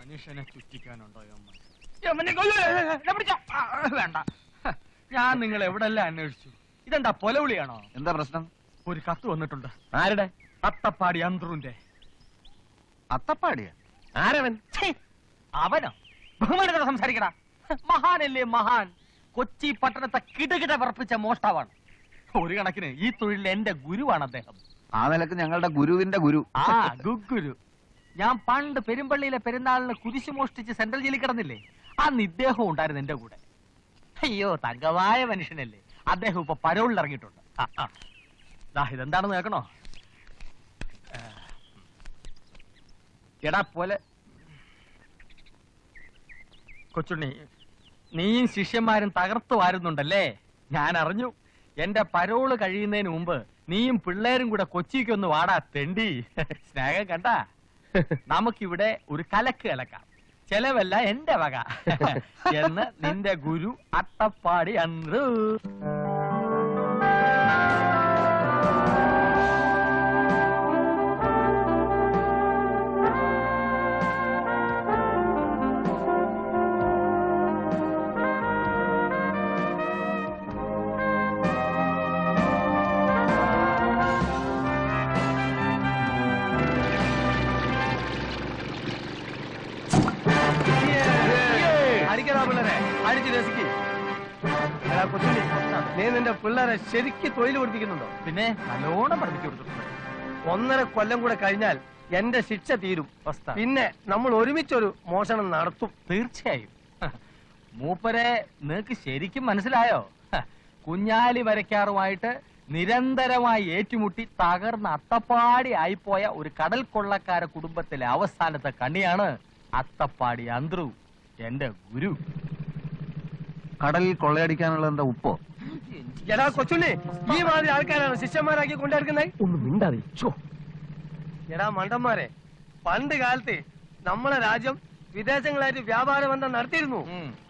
മനുഷ്യനെ ചുറ്റിക്കാനുണ്ടോ വേണ്ട, ഞാൻ നിങ്ങൾ എവിടെല്ലാം അന്വേഷിച്ചു. ഇതെന്താ പൊലവിളിയാണോ? എന്താ പ്രശ്നം? ഒരു കത്ത് വന്നിട്ടുണ്ട്. ആരുടെ? അത്തപ്പാടി അന്തറുന്റെ. അത്തപ്പാടിയ? ആരവൻ? അവനോ? ബഹുമാനത്തോടെ സംസാരിക്കടാ. മഹാനല്ലേ മഹാൻ. കൊച്ചി പട്ടണത്തെ കിടകിട വിറപ്പിച്ച മോഷ്ടാവാണ്. ഒരു കണക്കിന് ഈ തൊഴിലിൽ എന്റെ ഗുരുവാണ് അദ്ദേഹം. ആ നിലക്ക് ഞങ്ങളുടെ ഗുരുവിന്റെ ഗുരു. ആ ഗുരു. ഞാൻ പണ്ട് പെരുമ്പള്ളിയിലെ പെരുന്നാളിന് കുരിശു മോഷ്ടിച്ച് സെൻട്രൽ ജയിലിൽ കിടന്നില്ലേ, അന്ന് ഇദ്ദേഹം ഉണ്ടായിരുന്നു എന്റെ കൂടെ. അയ്യോ, തങ്കമായ മനുഷ്യനല്ലേ. അദ്ദേഹം ഇപ്പൊ പരോളിൽ ഇറങ്ങിയിട്ടുണ്ട്. ഇതെന്താണെന്ന് കേൾക്കണോ? എടാ പോലെ കൊച്ചുണ്ണി, നീയും ശിഷ്യന്മാരും തകർത്തു വാരുന്നുണ്ടല്ലേ? ഞാൻ അറിഞ്ഞു. എന്റെ പരോള് കഴിയുന്നതിന് മുമ്പ് നീയും പിള്ളേരും കൂടെ കൊച്ചിക്കൊന്ന് വാടാ തെണ്ടി. സ്നേഹം കണ്ട, നമുക്കിവിടെ ഒരു കലക്ക് കലക്കാം. ചെലവല്ല എന്റെ വക എന്ന് നിന്റെ ഗുരു അട്ടപ്പാടി അന്ത്രു. നീ നിന്റെ പിള്ളേരെ ശരിക്ക് തൊഴിൽ പഠിപ്പിക്കുന്നുണ്ടോ? പിന്നെ നല്ലോണം പഠിപ്പിച്ചു കൊടുത്തിട്ടുണ്ട്. 1.5 കൊല്ലം കൂടെ കഴിഞ്ഞാൽ എന്റെ ശിക്ഷ തീരും. പിന്നെ നമ്മൾ ഒരുമിച്ചൊരു മോഷണം നടത്തും. തീർച്ചയായും. മൂപ്പരെ നിനക്ക് ശരിക്കും മനസ്സിലായോ? കുഞ്ഞാലി വരയ്ക്കാറുമായിട്ട് നിരന്തരമായി ഏറ്റുമുട്ടി തകർന്ന അത്തപ്പാടി ആയിപ്പോയ ഒരു കടൽ കൊള്ളക്കാര കുടുംബത്തിലെ അവസാനത്തെ കണ്ണിയാണ് അത്തപ്പാടി അന്ത്രു, എന്റെ ഗുരു. കടലിൽ കൊള്ളയടിക്കാനുള്ള എന്താ ഉപ്പോ? എടാ കൊച്ചുണ്ണി, ഈ മാതിരി ആൾക്കാരാണ് ശിഷ്യന്മാരാക്കി കൊണ്ടിരിക്കുന്നത്. ഒന്നും മിണ്ടാതിരിച്ചോ. എടാ മണ്ടന്മാരെ, പണ്ട് കാലത്ത് നമ്മളെ രാജ്യം വിദേശങ്ങളായിട്ട് വ്യാപാര ബന്ധം നടത്തിയിരുന്നു.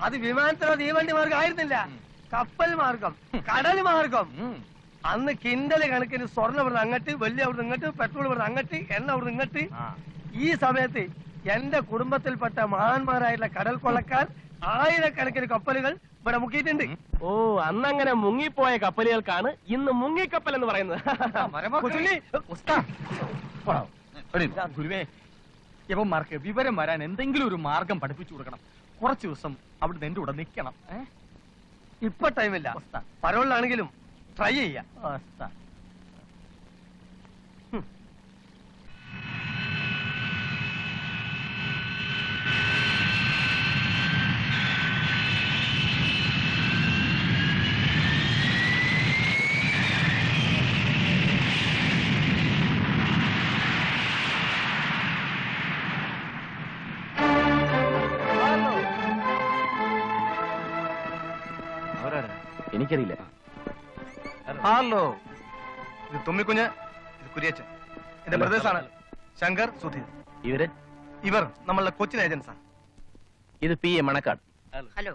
അത് വിമാനത്തിലോ തീവണ്ടി മാർഗം ആയിരുന്നില്ല, കപ്പൽ മാർഗം, കടൽ മാർഗം. അന്ന് കിണ്ടല് കണക്കിന് സ്വർണ്ണം ഇവിടുന്ന് അങ്ങട്ട്, വെള്ളി അവിടുന്ന് ഇങ്ങോട്ട്, പെട്രോൾ ഇവിടുന്ന് അങ്ങട്ട്, എണ്ണ അവിടുന്ന് ഇങ്ങോട്ട്. ഈ സമയത്ത് എന്റെ കുടുംബത്തിൽപ്പെട്ട മഹാന്മാരായിട്ടുള്ള കടൽ കൊള്ളക്കാർ ആയിരക്കണക്കിന് കപ്പലുകൾ ഇവിടെ മുക്കിയിട്ടുണ്ട്. ഓ, അന്നങ്ങനെ മുങ്ങിപ്പോയ കപ്പലുകൾക്കാണ് ഇന്ന് മുങ്ങിക്കപ്പൽ എന്ന് പറയുന്നത്. ഗുരുവേ, യവന്മാർക്ക് വിവരം വരാൻ എന്തെങ്കിലും ഒരു മാർഗം പഠിപ്പിച്ചു കൊടുക്കണം. കുറച്ചു ദിവസം അവിടുന്ന് എന്റെ കൂടെ നിൽക്കണം. ഇപ്പൊ ടൈമില്ല, പരോളിലാണെങ്കിലും ട്രൈ ചെയ്യാം. എനിക്കറിയില്ല. ഹലോ, ഇത് തുമ്മിക്കുഞ്ഞ്, ഇത് കുര്യച്ചൻ, എന്റെ ബ്രദേഴ്സാണ് ശങ്കർ, സുധീർ. ഇവർ നമ്മളുടെ കൊച്ചിൻ ഏജൻസാണ്. ഇത് PA മണക്കാട്. ഹലോ.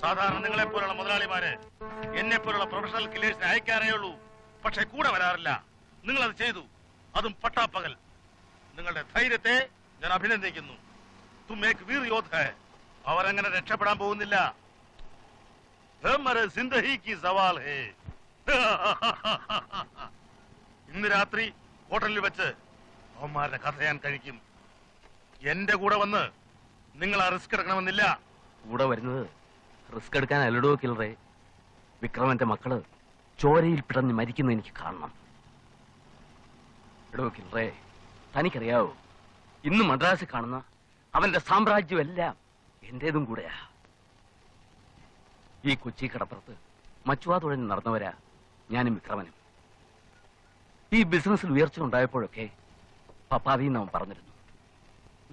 സാധാരണ നിങ്ങളെ പോലുള്ള മുതലാളിമാര് എന്നെ പോലുള്ള പ്രൊഫഷണൽ കില്ലേഴ്സിനെ അയക്കാറേ ഉള്ളൂ, പക്ഷെ കൂടെ വരാറില്ല. നിങ്ങൾ അത് ചെയ്തു, അതും പട്ടാപ്പകൽ. നിങ്ങളുടെ ധൈര്യത്തെ ഞാൻ അഭിനന്ദിക്കുന്നു. തും ഏക് വീർ യോദ്ധ ഹൈ. അവരങ്ങനെ രക്ഷപ്പെടാൻ പോകുന്നില്ല. ഹമാരെ ജിന്ദഗി കി സവാൽ ഹൈ. ഇന്ന് രാത്രി ഹോട്ടലിൽ വെച്ച് അവന്മാരുടെ കഥ ഞാൻ കഴിക്കും. എന്റെ കൂടെ വന്ന് നിങ്ങൾ ആ റിസ്ക് എടുക്കണമെന്നില്ല. കൂടെ വരുന്നത് റിസ്ക് എടുക്കാൻ അല്ലടോ കില്ലറേ. വിക്രമന്റെ മക്കള് ചോരയിൽ പിടഞ്ഞ് മരിക്കുന്ന എനിക്ക് കാണണം. എടോ കില്ലറേ, തനിക്കറിയാവോ, ഇന്ന് മദ്രാസിൽ കാണുന്ന അവന്റെ സാമ്രാജ്യമെല്ലാം എന്റേതും കൂടെയാ. ഈ കൊച്ചി കടപ്പുറത്ത് മച്ചുവാ തുഴഞ്ഞ് നടന്നവരാ ഞാനും വിക്രമനും. ഈ ബിസിനസ്സിൽ ഉയർച്ച ഉണ്ടായപ്പോഴൊക്കെ പപ്പാതിന്ന് അവൻ പറഞ്ഞിരുന്നു.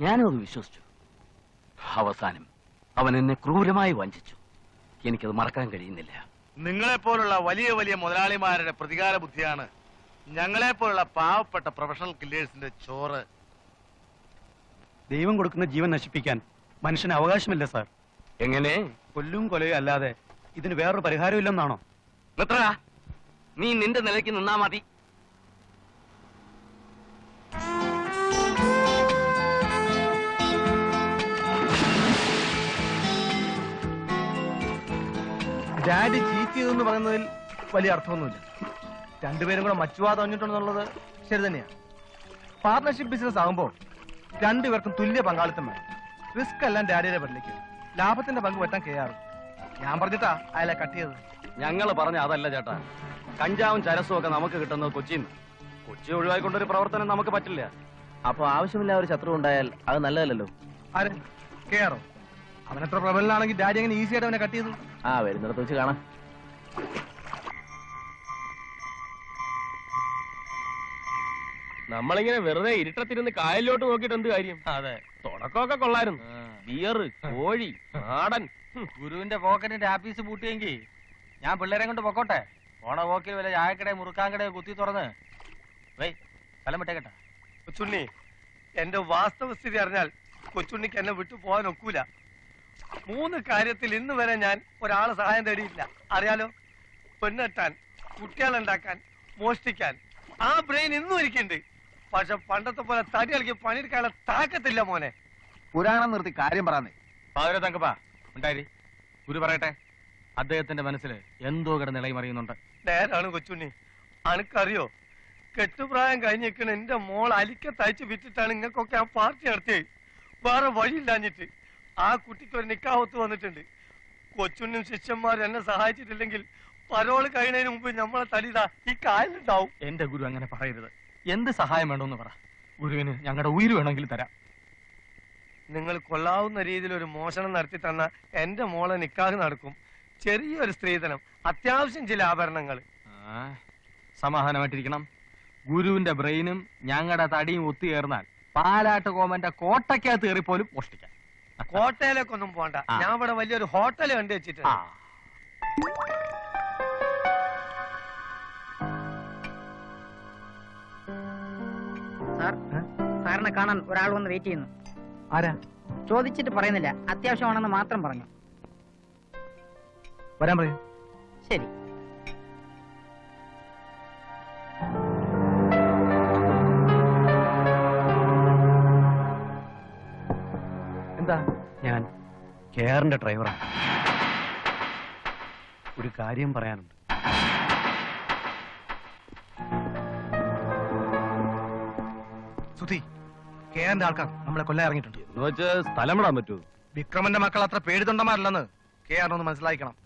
ഞാനും അത് വിശ്വസിച്ചു. അവസാനം അവൻ എന്നെ ക്രൂരമായി വഞ്ചിച്ചു. എനിക്കത് മറക്കാൻ കഴിയുന്നില്ല. നിങ്ങളെപ്പോലുള്ള വലിയ വലിയ മുതലാളിമാരുടെ പ്രതികാര ബുദ്ധിയാണ് ഞങ്ങളെപ്പോലുള്ള പാവപ്പെട്ട പ്രൊഫഷണൽ കില്ലേഴ്സിന്റെ ചോറ്. ദൈവം കൊടുക്കുന്ന ജീവൻ നശിപ്പിക്കാൻ മനുഷ്യന് അവകാശമില്ല സാർ. എങ്ങനെ? കൊല്ലും കൊലയും അല്ലാതെ ഇതിന് വേറൊരു പരിഹാരം ഇല്ലെന്നാണോ? നിർത്തടാ, നീ നിന്റെ നിലയ്ക്ക് നിന്നാ മതി. ഡാഡി ചീറ്റ് ചെയ്തെന്ന് പറയുന്നതിൽ വലിയ അർത്ഥമൊന്നുമില്ല. രണ്ടുപേരും കൂടെ മച്ചുവാ തോന്നിട്ടുണ്ടെന്നുള്ളത് ശരി തന്നെയാണ്. പാർട്ണർഷിപ്പ് ബിസിനസ് ആകുമ്പോൾ രണ്ടുപേർക്കും തുല്യ പങ്കാളിത്തം വേണം. റിസ്ക് എല്ലാം ഡാഡിയുടെ പേരിലേക്ക്, ലാഭത്തിന്റെ പങ്ക് വെട്ടാൻ കെയാറും. ഞാൻ പറഞ്ഞിട്ടാ അയാളെ കട്ട് ചെയ്തത്. ഞങ്ങൾ പറഞ്ഞ അതല്ല ചേട്ടാ. കഞ്ചാവും ചരസും ഒക്കെ നമുക്ക് കിട്ടുന്നത് കൊച്ചിന്ന്. കൊച്ചി ഒഴിവായിക്കൊണ്ടൊരു പ്രവർത്തനം നമുക്ക് പറ്റില്ല. അപ്പൊ ആവശ്യമില്ല ഒരു ശത്രു ഉണ്ടായാൽ അത് നല്ലതല്ലല്ലോ. ആര്? കെയാറോ? അവനത്ര പ്രബലനാണെങ്കിൽ ഡാഡി അങ്ങനെ ഈസി ആയിട്ട് അവനെ കട്ട് ചെയ്തു. ആ, വരുന്നിടത്ത് വെച്ച് കാണാം. നമ്മളിങ്ങനെ വെറുതെ ഇരുട്ടത്തിരുന്ന് കായലിലോട്ട് നോക്കിയിട്ട് എന്ത് കാര്യം? അതെ, തുടക്കമൊക്കെ കൊള്ളായിരുന്നു. ബിയർ, കോഴി, നാടൻ. ഗുരുവിന്റെ പോക്കറ്റിന്റെ ആപ്പീസ് പൂട്ടിയെങ്കിൽ ഞാൻ പിള്ളേരെ കൊണ്ട് പൊക്കോട്ടെ. ഓണ പോക്കിൽ വല്ല ചായക്കടയും മുറുക്കാൻകടയും കുത്തി തുറന്ന് സ്ഥലം വിട്ടേക്കട്ടെ. കൊച്ചുണ്ണി, എന്റെ വാസ്തവസ്ഥിതി അറിഞ്ഞാൽ കൊച്ചുണ്ണിക്ക് എന്നെ വിട്ടു പോകാൻ ഒക്കൂല. 3 കാര്യത്തിൽ ഇന്ന് വരെ ഞാൻ ഒരാളെ സഹായം തേടിയില്ല. അറിയാലോ? പെണ്ണെട്ടാൻ, കുട്ടികളുണ്ടാക്കാൻ, മോഷ്ടിക്കാൻ. ആ ബ്രെയിൻ ഇന്നും ഇരിക്കുന്നുണ്ട്. പക്ഷെ പണ്ടത്തെ പോലെ തടി കളിക്ക് പണിയെടുക്കാനുള്ള താക്കത്തില്ല മോനെ. പുരാണം നിർത്തി കാര്യം പറയാന്നേ. പാതിര തങ്കപ്പാ ഉണ്ടായി. ഗുരു പറയട്ടെ, അദ്ദേഹത്തിന്റെ മനസ്സിൽ എന്തോ കിടന്ന് ഇളകി മറിയുന്നുണ്ട്. നേരാണ് കൊച്ചുണ്ണി. അനക്കറിയോ, കെട്ടുപ്രായം കഴിഞ്ഞിരിക്കണ എന്റെ മോൾ അലിക്ക തയ്ച്ച് വിറ്റിട്ടാണ് ഇങ്ങക്കൊക്കെ ആ പാർട്ടി നടത്തിയത്. വേറെ വഴിയില്ലാഞ്ഞിട്ട് ആ കുട്ടിക്ക് ഒരു നിക്കാഹത്ത് വന്നിട്ടുണ്ട്. കൊച്ചുണ്ണിയും ശിഷ്യന്മാരും എന്നെ സഹായിച്ചിട്ടില്ലെങ്കിൽ പരോള് കഴിയുന്നതിന് മുമ്പ് നമ്മളെ തടിതാ ഈ കായലുണ്ടാവും. എന്റെ ഗുരു അങ്ങനെ പറയരുത്. എന്ത് സഹായം വേണമെന്ന് പറ. ഗുരുവിന് ഞങ്ങളുടെ ഉയിര് വേണമെങ്കിൽ തരാം. നിങ്ങൾ കൊള്ളാവുന്ന രീതിയിൽ ഒരു മോഷണം നടത്തി തന്ന എന്റെ മോളെ നിക്കാഹ് നടക്കും. ചെറിയൊരു സ്ത്രീധനം, അത്യാവശ്യം ചില ആഭരണങ്ങൾ. സമാധാനമായിട്ടിരിക്കണം. ഗുരുവിന്റെ ബ്രെയിനും ഞങ്ങളുടെ തടിയും ഒത്തുചേർന്നാൽ പാലാട്ട് കോമന്റെ കോട്ടയ്ക്കകത്ത് കയറിപ്പോലും മോഷ്ടിക്കാം. കോട്ടയിലേക്കൊന്നും പോണ്ട. ഞാൻ ഇവിടെ വലിയൊരു ഹോട്ടൽ കണ്ടു വെച്ചിട്ടുണ്ട്. സാറിനെ കാണാൻ ഒരാൾ വന്ന് വെയിറ്റ് ചെയ്യുന്നു. ആരാ? ചോദിച്ചിട്ട് പറയുന്നില്ല, അത്യാവശ്യമാണെന്ന് മാത്രം പറഞ്ഞു. വരാൻ പറയൂ. ശരി. എന്താ? ഞാൻ കെയറിന്റെ ഡ്രൈവറാണ്. ഒരു കാര്യം പറയാനുണ്ട്. സുധി, കെയറിന്റെ ആൾക്കാർ നമ്മളെ കൊല്ലാൻ ഇറങ്ങിയിട്ടുണ്ട്. എന്ന് വെച്ച് സ്ഥലം വിടാൻ പറ്റുമോ? വിക്രമന്റെ മക്കൾ അത്ര പേടിതൊണ്ടമാരല്ലെന്ന് കെയറിനൊന്ന് മനസ്സിലാക്കണം.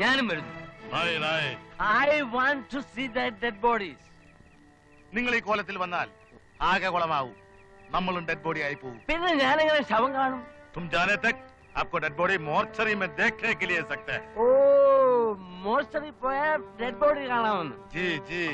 ഞാനും വരുന്നു. I want to see that dead bodies. നിങ്ങൾ ഈ കോലത്തിൽ വന്നാൽ ആകെ കുളമാവും. നമ്മളും ഡെഡ് ബോഡി ആയി പോകും. പിന്നെ ഞാനെങ്ങനെ ശവം കാണും? तुम जाने तक आपको डेड बॉडी मोर्चरी में देखने के लिए सकते हैं. ഓ, മോർച്ചറി പോയ ഡെഡ് ബോഡി കാണാമെന്ന്. जी जी.